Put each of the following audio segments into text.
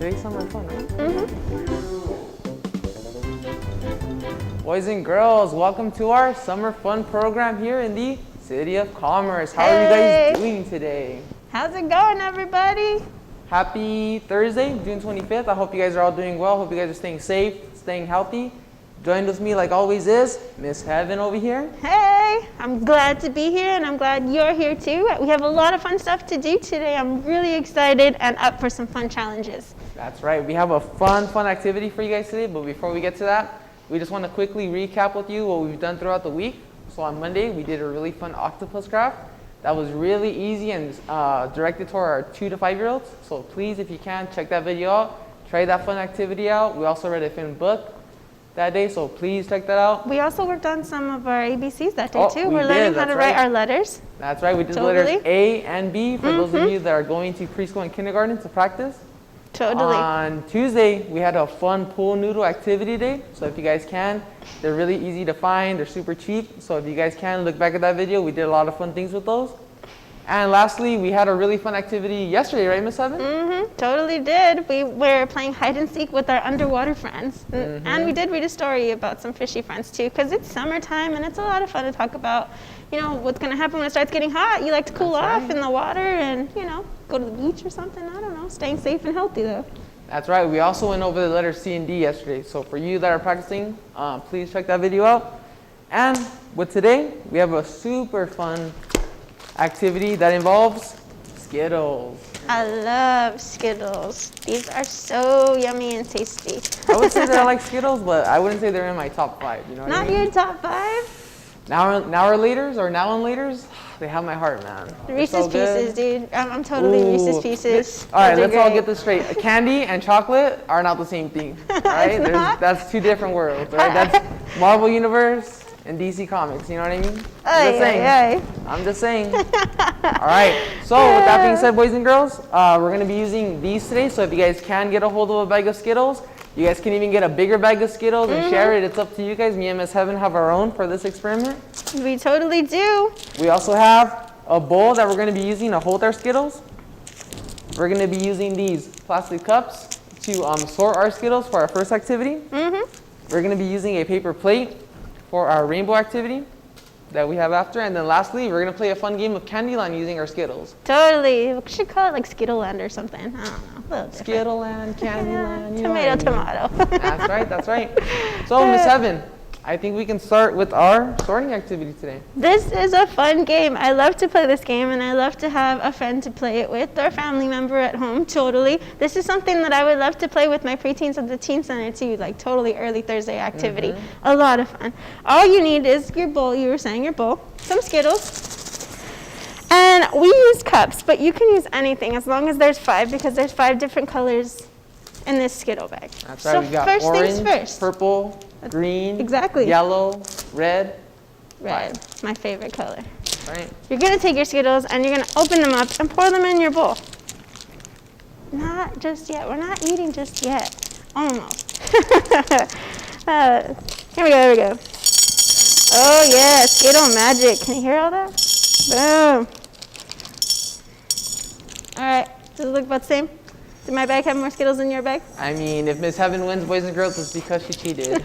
Today's summer fun, right? Boys and girls, welcome to our summer fun program here in the City of Commerce. How are you guys doing today? How's it going, everybody? Happy Thursday, June 25th. I hope you guys are all doing well. Hope you guys are staying safe, staying healthy. Joined with me, like always, is Miss Heaven over here. Hey, I'm glad to be here, and I'm glad you're here too. We have a lot of fun stuff to do today. I'm really excited and up for some fun challenges. That's right. We have a fun activity for you guys today. But before we get to that, we just want to quickly recap with you what we've done throughout the week. So on Monday, we did a really fun octopus craft. That was really easy and directed toward our 2 to 5-year-olds. So please, if you can, check that video out. Try that fun activity out. We also read a fun book that day, so please check that out. We also worked on some of our ABCs that day too. We're did. learning how That's to right. write our letters. That's right. We did the letters A and B for those of you that are going to preschool and kindergarten to practice. Totally. On Tuesday, we had a fun pool noodle activity day. So if you guys can, they're really easy to find. They're super cheap. So if you guys can, look back at that video. We did a lot of fun things with those. And lastly, we had a really fun activity yesterday, right, Miss Evan? Totally did. We were playing hide and seek with our underwater friends. And we did read a story about some fishy friends too, because it's summertime and it's a lot of fun to talk about, you know, what's going to happen when it starts getting hot. You like to cool off in the water and, you know, go to the beach or something. I don't know. Staying safe and healthy though. That's right. We also went over the letters C and D yesterday. So for you that are practicing, please check that video out. And with today, we have a super fun activity that involves Skittles. I love Skittles. These are so yummy and tasty. I would say that I like Skittles, but I wouldn't say they're in my top 5. You know what I mean? Not your top 5? Now and laters, they have my heart, man. Reese's Pieces, dude. I'm totally Reese's Pieces. All right, let's all get this straight. Candy and chocolate are not the same thing, right? That's 2 different worlds, right? That's Marvel Universe and DC Comics, you know what I mean? I'm just saying. All right, so with that being said, boys and girls, we're going to be using these today. So if you guys can get a hold of a bag of Skittles, you guys can even get a bigger bag of Skittles and share it. It's up to you guys. Me and Miss Heaven have our own for this experiment. We totally do. We also have a bowl that we're going to be using to hold our Skittles. We're going to be using these plastic cups to sort our Skittles for our first activity. We're going to be using a paper plate for our rainbow activity that we have after. And then lastly, we're going to play a fun game of Candyland using our Skittles. Totally. We should call it like Skittleland or something. I don't know. Skittleland, Candyland. Tomato. That's right. So, Miss Heaven, I think we can start with our sorting activity today. This is a fun game. I love to play this game, and I love to have a friend to play it with, or a family member at home, totally. This is something that I would love to play with my preteens at the Teen Center too, like totally early Thursday activity. A lot of fun. All you need is your bowl, you were saying your bowl, some Skittles, and we use cups, but you can use anything as long as there's 5, because there's 5 different colors in this Skittle bag. That's right, we got first orange, things first. purple, green, yellow, red. Red, my favorite color. Right. You're gonna take your Skittles and you're gonna open them up and pour them in your bowl. Not just yet, we're not eating just yet. Almost. Here we go. Oh yeah, Skittle magic. Can you hear all that? Boom. All right, does it look about the same? Did my bag have more Skittles than your bag? I mean, if Miss Heaven wins, boys and girls, it's because she cheated.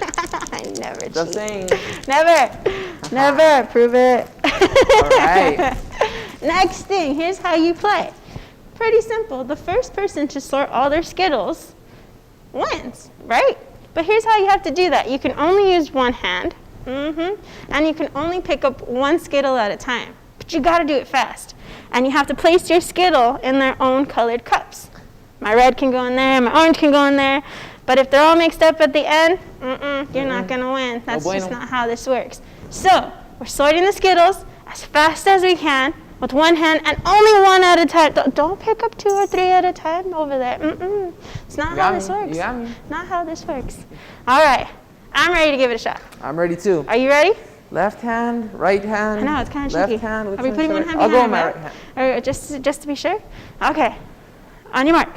I never cheat. Just saying. Never. Prove it. All right. Next thing, here's how you play. Pretty simple. The first person to sort all their Skittles wins, right? But here's how you have to do that. You can only use one hand, and you can only pick up one Skittle at a time. But you gotta do it fast. And you have to place your Skittle in their own colored cups. My red can go in there, my orange can go in there. But if they're all mixed up at the end, you're not gonna win. That's just not how this works. So, we're sorting the Skittles as fast as we can with one hand and only one at a time. Don't pick up 2 or 3 at a time over there. It's not how this works. Not how this works. All right, I'm ready to give it a shot. I'm ready too. Are you ready? Left hand, right hand. I know, it's kind of left tricky. hand. Are we putting one hand I'll go on behind my right hand. Or just to be sure? Okay, on your mark.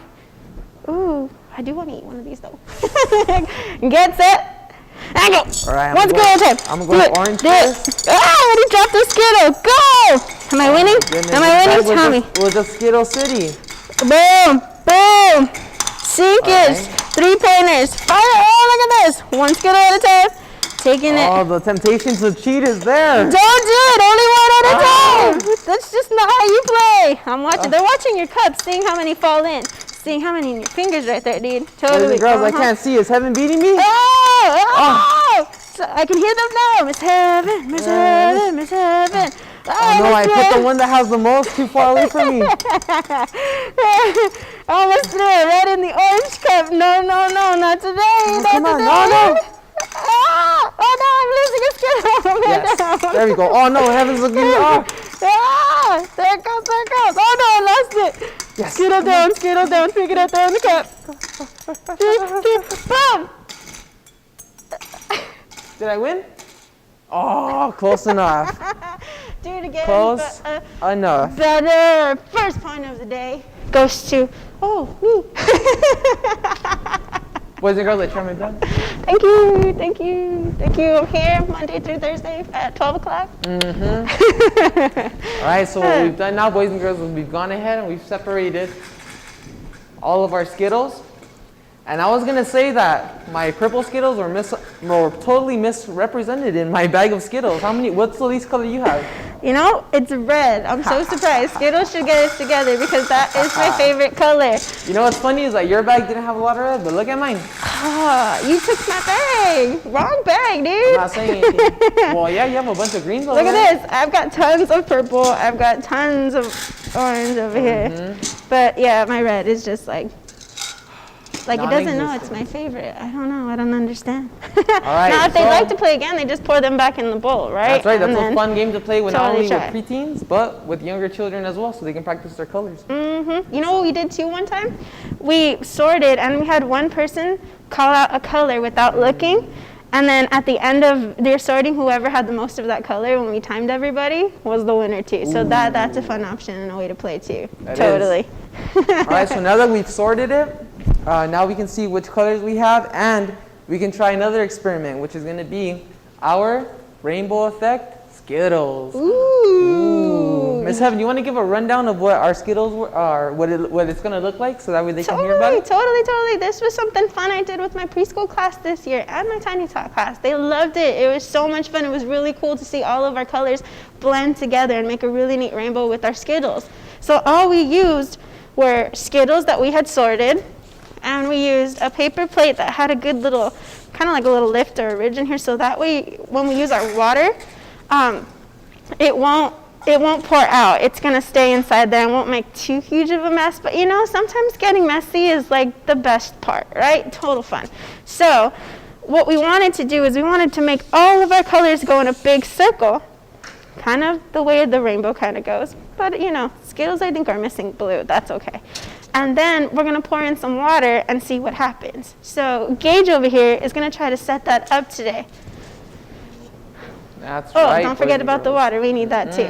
Ooh, I do want to eat one of these though. Get set, and go. All right, Let's go at a time. I'm going to orange first. Ah, I already dropped the Skittle. Go! Am I winning? Am I winning? Tell me. With the Skittle City. Boom, boom. Sinkers, 3-pointers, fire. Oh, look at this. One Skittle at a time. Taking it. Oh, the temptation to cheat is there. Don't do it. Only one at a time. That's just not how you play. I'm watching. They're watching your cups, seeing how many fall in. Seeing how many in your fingers right there, dude. Totally. Boys and girls, I can't see. Is Heaven beating me? Oh! So I can hear them now. Miss Heaven, Miss Heaven, Miss Heaven. Oh, no, I put the one that has the most too far away from me. Almost there, right in the orange cup. No, not today. Oh, not come on, today. no. Oh no, I'm losing a Skittle. Yes, there we go. Oh no, Heaven's looking off. There it goes. Oh no, I lost it. Yes. Skittle down, pick it up there in the cup. Boom. Did I win? Oh, close enough. Do it again. Close enough. Better. First point of the day goes to, me. Boys and girls, I try my best. Thank you. I'm here Monday through Thursday at 12 o'clock. All right, so what we've done now, boys and girls, is we've gone ahead and we've separated all of our Skittles. And I was going to say that my purple Skittles were totally misrepresented in my bag of Skittles. What's the least color you have? You know, it's red. I'm so surprised. Skittles should get us together because that is my favorite color. You know what's funny is that your bag didn't have a lot of red, but look at mine. You took my bag. Wrong bag, dude. I'm not saying anything. Well, yeah, you have a bunch of greens over Look there. at this. I've got tons of purple. I've got tons of orange over here. But yeah, my red is just like it doesn't know it's my favorite. I don't know. I don't understand. All right, now, if they'd like to play again, they just pour them back in the bowl, right? That's right. That's a fun game to play with not only try. with preteens, but with younger children as well, so they can practice their colors. You know what we did too one time? We sorted, and we had one person call out a color without looking. And then at the end of their sorting, whoever had the most of that color when we timed everybody was the winner too. So that's a fun option and a way to play too. That totally. All right, so now that we've sorted it, now we can see which colors we have, and we can try another experiment, which is going to be our rainbow effect Skittles. Ooh. Miss Heaven, you want to give a rundown of what our Skittles are, what it's going to look like, so that way they can hear about it? Totally. This was something fun I did with my preschool class this year and my Tiny Talk class. They loved it. It was so much fun. It was really cool to see all of our colors blend together and make a really neat rainbow with our Skittles. So all we used were Skittles that we had sorted, and we used a paper plate that had a good little, kind of like a little lift or a ridge in here, so that way when we use our water, it won't pour out. It's going to stay inside there and won't make too huge of a mess. But you know, sometimes getting messy is like the best part, right? Total fun. So what we wanted to do is we wanted to make all of our colors go in a big circle, kind of the way the rainbow kind of goes. But you know, Skittles I think are missing blue. That's okay. And then we're going to pour in some water and see what happens. So Gage over here is going to try to set that up today. That's right. Oh, don't forget about the water. We need that too.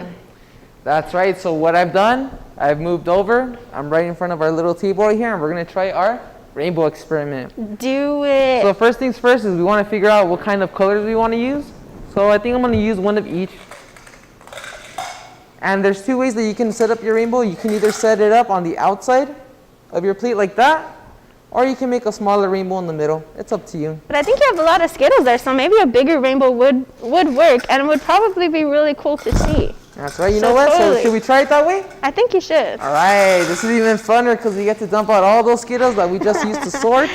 That's right. So what I've done, I've moved over. I'm right in front of our little table right here, and we're going to try our rainbow experiment. Do it. So first things first is we want to figure out what kind of colors we want to use. So I think I'm going to use one of each. And there's two ways that you can set up your rainbow. You can either set it up on the outside of your plate like that, or you can make a smaller rainbow in the middle. It's up to you. But I think you have a lot of Skittles there, so maybe a bigger rainbow would work, and it would probably be really cool to see. That's right. You know what? Totally. So should we try it that way? I think you should. All right. This is even funner because we get to dump out all those Skittles that we just used to sort,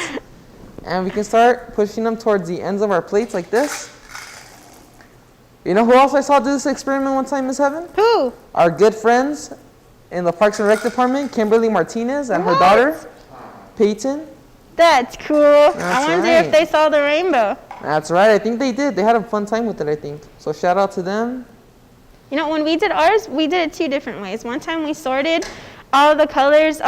and we can start pushing them towards the ends of our plates like this. You know who else I saw do this experiment one time, Miss Heaven? Who? Our good friends in the Parks and Rec department, Kimberly Martinez and her daughter, Peyton. That's cool. I wonder if they saw the rainbow. That's right. I think they did. They had a fun time with it, I think. So shout out to them. You know, when we did ours, we did it two different ways. One time we sorted all the colors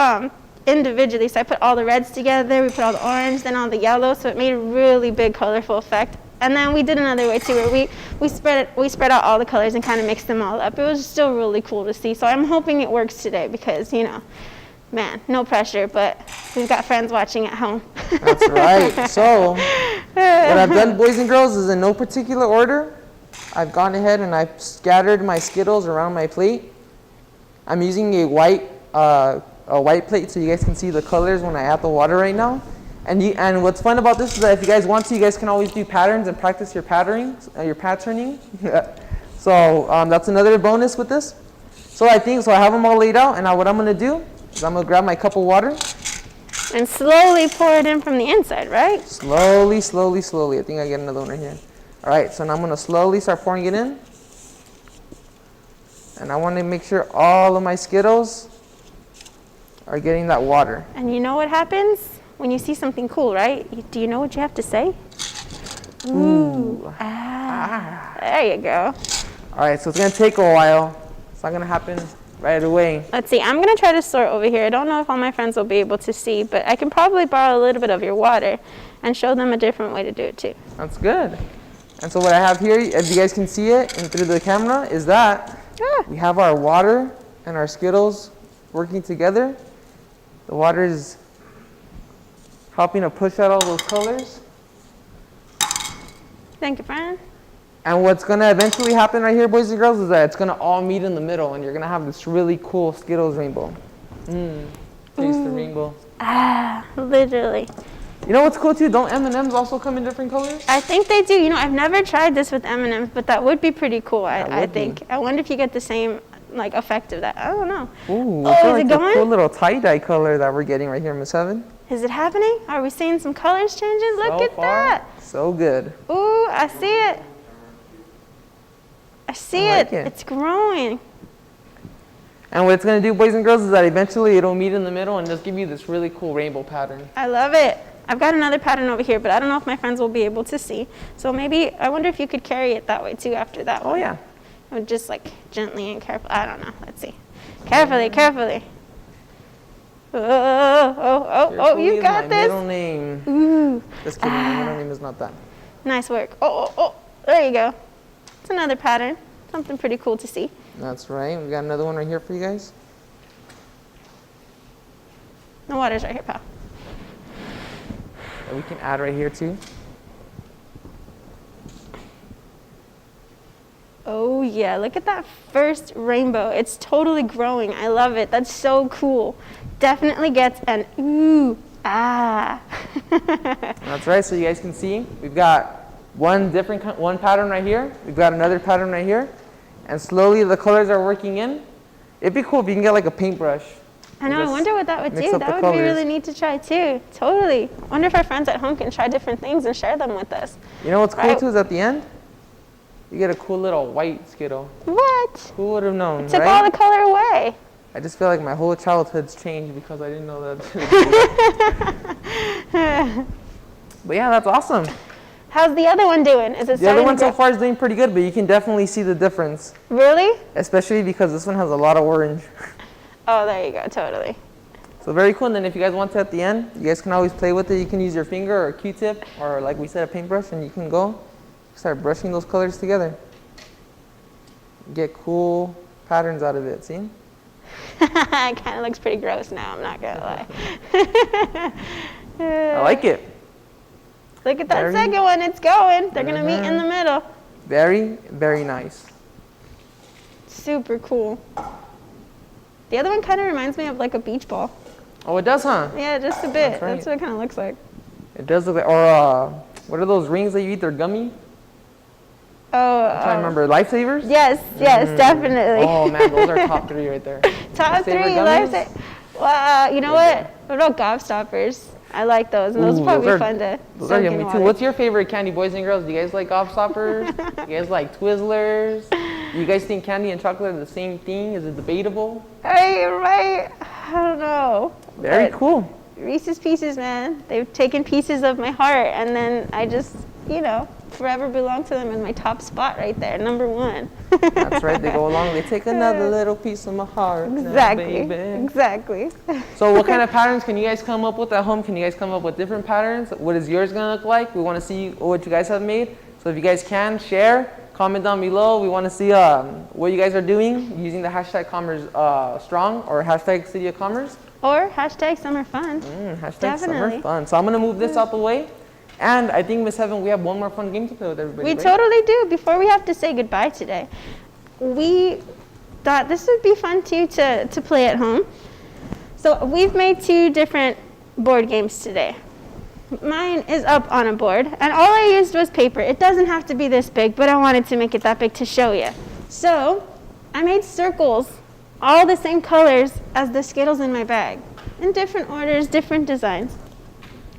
individually. So I put all the reds together, we put all the orange, then all the yellow, so it made a really big colorful effect. And then we did another way too, where we spread out all the colors and kind of mixed them all up. It was still really cool to see. So I'm hoping it works today because, you know, man, no pressure, but we've got friends watching at home. That's right. So what I've done, boys and girls, is in no particular order. I've gone ahead and I've scattered my Skittles around my plate. I'm using a white a white plate so you guys can see the colors when I add the water right now. And what's fun about this is that if you guys want to, you guys can always do patterns and practice your patterning. So that's another bonus with this. So I have them all laid out, and now what I'm gonna do is I'm gonna grab my cup of water. And slowly pour it in from the inside, right? Slowly, slowly, slowly. I think I get another one right here. All right, so now I'm gonna slowly start pouring it in. And I wanna make sure all of my Skittles are getting that water. And you know what happens when you see something cool, right? Do you know what you have to say? Ooh. Ah. There you go. All right, so it's gonna take a while. It's not gonna happen right away. Let's see, I'm gonna try to sort over here. I don't know if all my friends will be able to see, but I can probably borrow a little bit of your water and show them a different way to do it too. That's good. And so what I have here, if you guys can see it and through the camera, is that we have our water and our Skittles working together. The water is helping to push out all those colors. Thank you, friend. And what's gonna eventually happen right here, boys and girls, is that it's gonna all meet in the middle and you're gonna have this really cool Skittles rainbow. Taste the rainbow. Ah, literally. You know what's cool too? Don't M&Ms also come in different colors? I think they do. You know, I've never tried this with M&Ms, but that would be pretty cool, I think. I wonder if you get the same like effect of that. I don't know. Ooh, oh, is it going? A cool little tie-dye color that we're getting right here, Miss Heaven. Is it happening? Are we seeing some colors changing? Look at that. So good. Ooh, I see it. I see it. It's growing. And what it's going to do, boys and girls, is that eventually it'll meet in the middle and just give you this really cool rainbow pattern. I love it. I've got another pattern over here, but I don't know if my friends will be able to see. So maybe, I wonder if you could carry it that way too after that one. Oh, yeah. Or just like gently and carefully. I don't know. Let's see. Carefully, carefully. Oh, you got this. Middle name. Ooh. Just kidding, my middle name is not that. Nice work. Oh, there you go. It's another pattern. Something pretty cool to see. That's right. We got another one right here for you guys. The water's right here, pal. That we can add right here too. Oh yeah, look at that first rainbow. It's totally growing. I love it. That's so cool. Definitely gets an ooh, ah. That's right, so you guys can see, we've got one pattern right here. We've got another pattern right here. And slowly the colors are working in. It'd be cool if you can get like a paintbrush. I know, I wonder what that would do. That would be really neat to try too. Totally. I wonder if our friends at home can try different things and share them with us. You know what's cool too is at the end, you get a cool little white Skittle. What? Who would have known, It took all the color away. I just feel like my whole childhood's changed because I didn't know that. But yeah, that's awesome. How's the other one doing? Is it the other one so far is doing pretty good, but you can definitely see the difference. Really? Especially because this one has a lot of orange. Oh, there you go, totally. So very cool, and then if you guys want to at the end, you guys can always play with it. You can use your finger or a Q-tip, or like we said, a paintbrush, and you can go start brushing those colors together. Get cool patterns out of it, see? It kind of looks pretty gross now, I'm not gonna lie. I like it. Look at that second one, it's going. They're gonna meet in the middle. Very, very nice. Super cool. The other one kind of reminds me of like a beach ball. Oh, it does, huh? Yeah, just a bit. That's right. That's what it kind of looks like. It does look like, or what are those rings that you eat? They're gummy? Oh, I'm trying to remember. Lifesavers? Yes, definitely. Oh man, those are top 3 right there. Top 3 lifesavers. Wow, you know what? What about Gobstoppers? I like those, and those would probably be fun to Those are yummy too. What's your favorite candy, boys and girls? Do you guys like Gobstoppers? You guys like Twizzlers? You guys think candy and chocolate are the same thing? Is it debatable? Hey, right? I don't know. Very cool. Reese's Pieces, man. They've taken pieces of my heart, and then I just, forever belong to them in my top spot right there, number 1. That's right. They go along. They take another little piece of my heart. Exactly. Now, baby. Exactly. So what kind of patterns can you guys come up with at home? Can you guys come up with different patterns? What is yours going to look like? We want to see what you guys have made. So if you guys can, share, comment down below. We want to see what you guys are doing using the hashtag Commerce Strong or hashtag City of Commerce. Or hashtag Summer Fun. Hashtag Definitely. Summer Fun. So I'm going to move this out the way. And I think, Miss Heaven, we have one more fun game to play with everybody. We totally do. Before we have to say goodbye today, we thought this would be fun too to play at home. So we've made 2 different board games today. Mine is up on a board, and all I used was paper. It doesn't have to be this big, but I wanted to make it that big to show you. So I made circles, all the same colors as the Skittles in my bag, in different orders, different designs.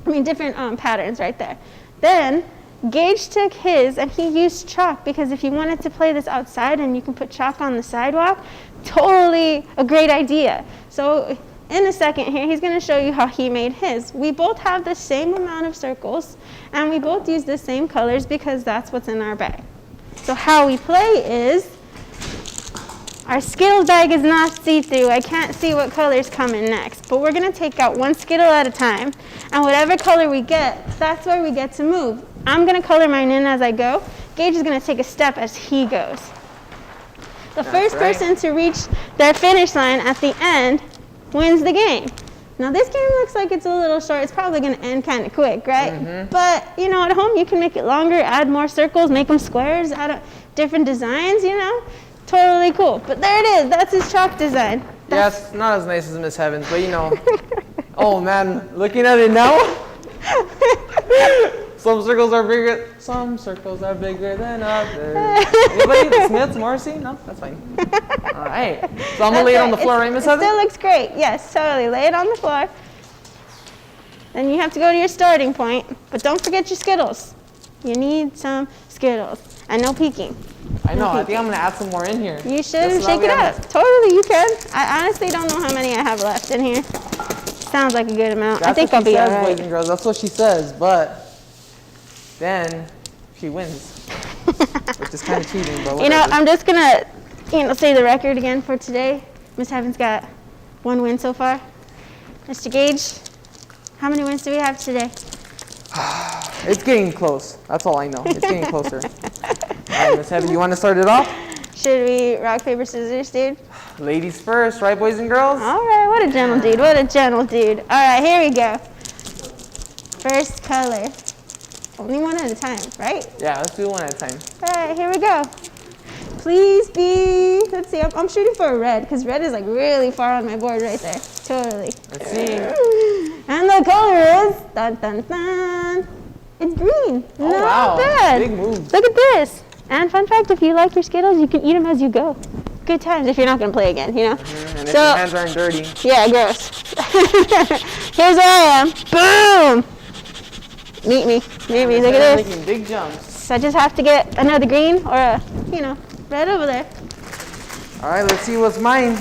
Different patterns right there. Then Gage took his and he used chalk, because if you wanted to play this outside and you can put chalk on the sidewalk, totally a great idea. So in a second here, he's going to show you how he made his. We both have the same amount of circles, and we both use the same colors because that's what's in our bag. So how we play is, our Skittles bag is not see-through. I can't see what color's coming next, but we're going to take out 1 Skittle at a time, and whatever color we get, that's where we get to move. I'm going to color mine in as I go. Gage is going to take a step as he goes. The first person to reach their finish line at the end wins the game. Now this game looks like it's a little short. It's probably going to end kind of quick, right? But at home you can make it longer, add more circles, make them squares, add different designs, Totally cool. But there it is. That's his chalk design. Yeah, it's not as nice as Miss Heavens, but oh man, looking at it now, some circles are bigger than others. Anybody? Smith, Morrissey? No, that's fine. All right. So I'm gonna lay it on the floor, right, Miss Heavens? It still looks great. Yes, totally. Lay it on the floor. Then you have to go to your starting point, but don't forget your Skittles. You need some Skittles, and no peeking. I know. I think I'm gonna add some more in here. You should shake it up. Totally, you can. I honestly don't know how many I have left in here. Sounds like a good amount. I think I'll be all right. Boys and girls. That's what she says, but then she wins, which is kind of cheating. But whatever. I'm just gonna, say the record again for today. Miss Heavens got 1 win so far. Mr. Gage, how many wins do we have today? It's getting close. That's all I know. It's getting closer. All right, Miss Heaven, you want to start it off? Should we rock, paper, scissors, dude? Ladies first, right, boys and girls? All right, what a gentle dude. What a gentle dude. All right, here we go. First color. Only one at a time, right? Yeah, let's do one at a time. All right, here we go. Please be, let's see, I'm shooting for a red, because red is like really far on my board right there. Totally. Let's see. And the color is, dun, dun, dun. It's green. Oh, Not wow. bad. Big move. Look at this. And fun fact, if you like your Skittles, you can eat them as you go. Good times if you're not going to play again, And if your hands aren't dirty. Yeah, gross. Here's where I am. Boom. Meet me. Look at this. Making big jumps. So I just have to get another green or a, red over there. All right, let's see what's mine.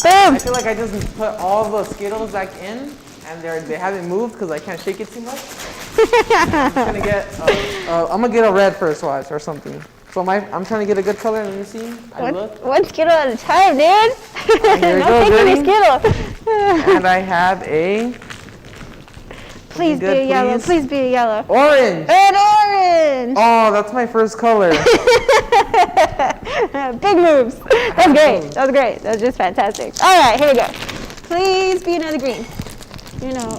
Boom. I feel like I just put all the Skittles back in, and they haven't moved because I can't shake it too much. I'm gonna get a red first, watch, or something. So I'm trying to get a good color. Let me see. One Skittle at a time, dude. No taking any Skittle. And I have a. Please be a yellow. Please be a yellow. Orange. An orange. Oh, that's my first color. Big moves. That's great. That was great. That was just fantastic. All right, here we go. Please be another green.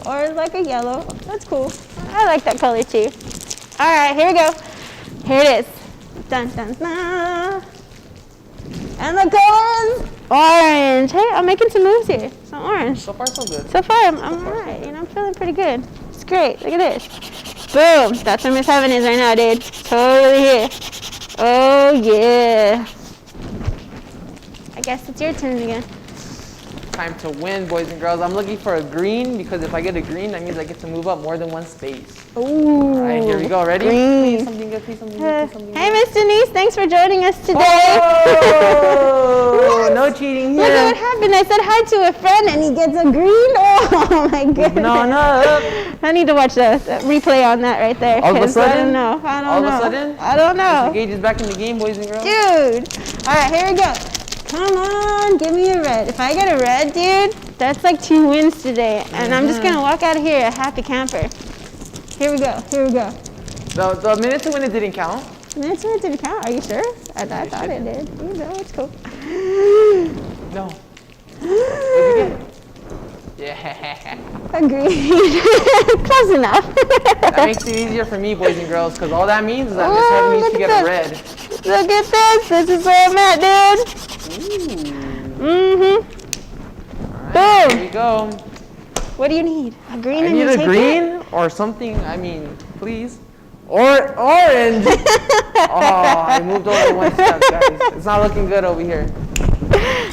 Or like a yellow. That's cool. I like that color too. All right, here we go. Here it is. Dun, dun, dun. And the color is orange. Hey, I'm making some moves here. So orange. So far, so good. So far, I'm all right. I'm feeling pretty good. It's great. Look at this. Boom. That's where Miss Heaven is right now, dude. Totally here. Oh, yeah. I guess it's your turn again. Time to win, boys and girls. I'm looking for a green because if I get a green, that means I get to move up more than 1 space. Ooh. All right, here we go. Ready? Green. Please, something good. Please, something good. Please, something Hey, good. Miss Denise. Thanks for joining us today. Oh, no cheating here. Look at what happened. I said hi to a friend and he gets a green. Oh, my goodness. No. I need to watch the replay on that right there. All of a sudden? I don't know. All of a sudden? I don't know. Mr. Gage is back in the game, boys and girls. Dude. All right, here we go. Come on, give me a red. If I get a red, dude, that's like 2 wins today. And I'm just going to walk out of here a happy camper. Here we go. The minute to win it didn't count. Minute to win it didn't count. Are you sure? I thought it did. It's cool. No. What'd you get? Yeah. Agreed. Close enough. That makes it easier for me, boys and girls, because all that means is that Miss Heaven needs to get a red. Look at this. This is where I'm at, dude. Ooh. Mm-hmm. All Right, Boom. here we go. What do you need? A green I and need you a take green it? or something. I mean, please. Or orange. Oh, I moved over one step, guys. It's not looking good over here.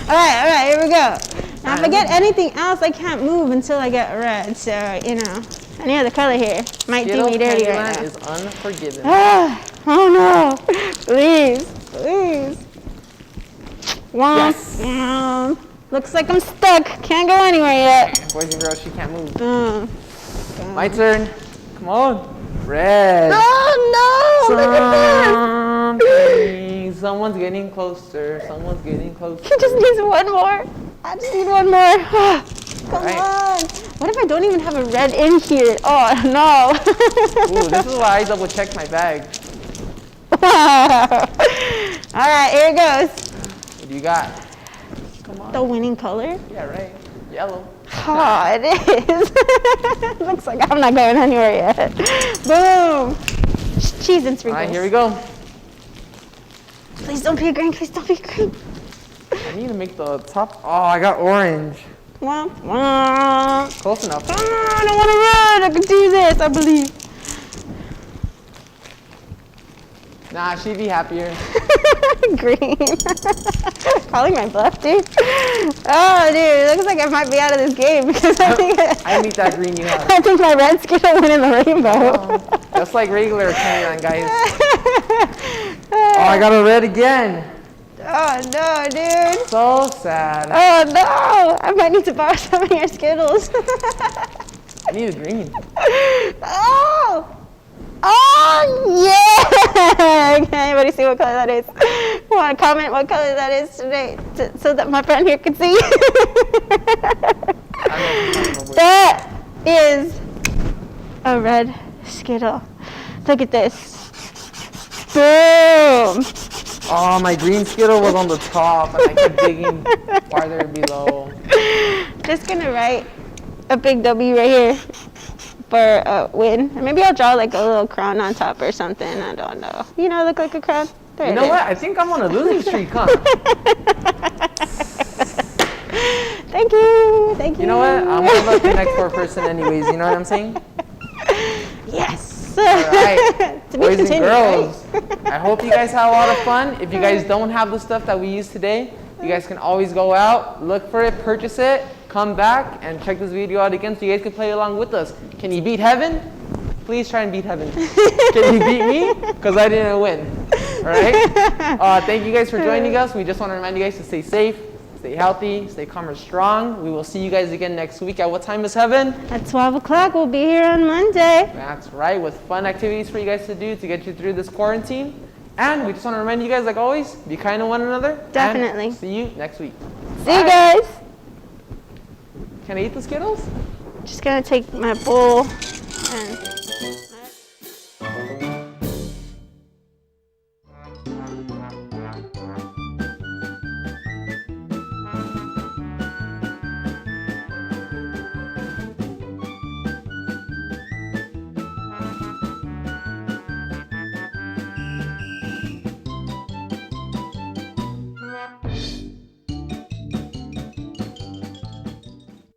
All right, here we go. Now, if I Alright. get anything else, I can't move until I get red. So, you know, any other color here might do Skittles me dirty right Candyland now. is unforgiving. Ah, oh no. Please, please. Womp, Yes. womp. Looks like I'm stuck. Can't go anywhere yet. Boys and girls, she can't move. Mm. My turn. Come on. Red. Oh no, look at Something. Someone's getting closer. Someone's getting closer. this. He just needs one more. I just need one more. Come Right. on. What if I don't even have a red in here? Oh no. Ooh, this is why I double checked my bag. All right, here it goes. What do you got? Come on. The winning color? Yeah, right. Yellow. Oh, it is. Looks like I'm not going anywhere yet. Boom. Cheese and sprinkles. All right, here we go. Please don't be green. Please don't be green. I need to make the top. Oh, I got orange. Womp, womp. Close enough. Come on, I want to run. I can do this, I believe. Nah, she'd be happier. Green. Calling my bluff, dude. Oh, dude, it looks like I might be out of this game because I think I need that green you have. I think my red Skittle went in the rainbow. Oh, just like regular Candyland, guys. Oh, I got a red again. Oh no, dude. So sad. Oh no, I might need to borrow some of your Skittles. I need a green. Oh! Oh, yeah! Can anybody see what color that is? Want to comment what color that is today so that my friend here can see? That is a red Skittle. Look at this. Boom! Oh, my green Skittle was on the top, and I kept digging farther below. Just gonna write a big W right here for a win. And maybe I'll draw like a little crown on top or something. I don't know. You know, look like a crown. There You it know is. what? I think I'm on a losing streak, huh? Thank you. Thank you. You know what? I'm gonna look the next poor person anyways. You know what I'm saying? Yes. All right, To be boys and continued, girls. I hope you guys had a lot of fun. If you guys don't have the stuff that we used today, you guys can always go out, look for it, purchase it, come back, and check this video out again so you guys can play along with us. Can you beat heaven? Please try and beat heaven. Can you beat me? Because I didn't win. All right? Thank you guys for joining us. We just want to remind you guys to stay safe, stay healthy, stay calm and strong. We will see you guys again next week. At what time is heaven? At 12 o'clock, we'll be here on Monday. That's right, with fun activities for you guys to do to get you through this quarantine. And we just want to remind you guys, like always, be kind to one another. Definitely. And see you next week. See you guys. Can I eat the Skittles? Just gonna take my bowl